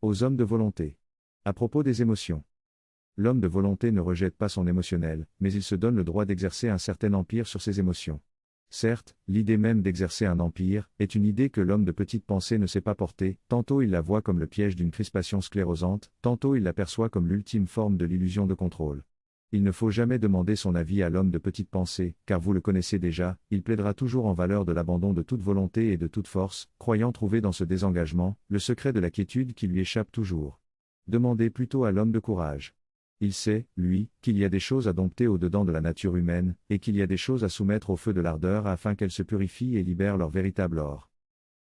Aux hommes de volonté. À propos des émotions. L'homme de volonté ne rejette pas son émotionnel, mais il se donne le droit d'exercer un certain empire sur ses émotions. Certes, l'idée même d'exercer un empire est une idée que l'homme de petite pensée ne sait pas porter, tantôt il la voit comme le piège d'une crispation sclérosante, tantôt il l'aperçoit comme l'ultime forme de l'illusion de contrôle. Il ne faut jamais demander son avis à l'homme de petite pensée, car vous le connaissez déjà, il plaidera toujours en valeur de l'abandon de toute volonté et de toute force, croyant trouver dans ce désengagement, le secret de la quiétude qui lui échappe toujours. Demandez plutôt à l'homme de courage. Il sait, lui, qu'il y a des choses à dompter au-dedans de la nature humaine, et qu'il y a des choses à soumettre au feu de l'ardeur afin qu'elles se purifient et libèrent leur véritable or.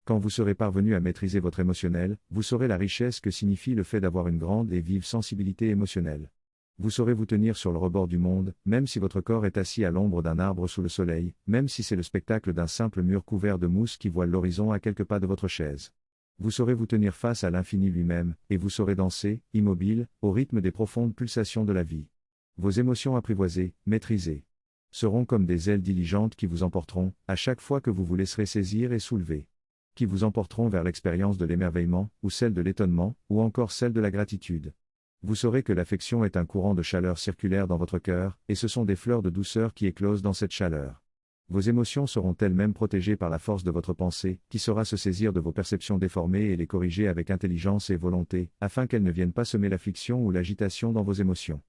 Quand vous serez parvenu à maîtriser votre émotionnel, vous saurez la richesse que signifie le fait d'avoir une grande et vive sensibilité émotionnelle. Vous saurez vous tenir sur le rebord du monde, même si votre corps est assis à l'ombre d'un arbre sous le soleil, même si c'est le spectacle d'un simple mur couvert de mousse qui voile l'horizon à quelques pas de votre chaise. Vous saurez vous tenir face à l'infini lui-même, et vous saurez danser, immobile, au rythme des profondes pulsations de la vie. Vos émotions apprivoisées, maîtrisées, seront comme des ailes diligentes qui vous emporteront, à chaque fois que vous vous laisserez saisir et soulever. Qui vous emporteront vers l'expérience de l'émerveillement, ou celle de l'étonnement, ou encore celle de la gratitude. Vous saurez que l'affection est un courant de chaleur circulaire dans votre cœur, et ce sont des fleurs de douceur qui éclosent dans cette chaleur. Vos émotions seront elles-mêmes protégées par la force de votre pensée, qui saura se saisir de vos perceptions déformées et les corriger avec intelligence et volonté, afin qu'elles ne viennent pas semer l'affliction ou l'agitation dans vos émotions.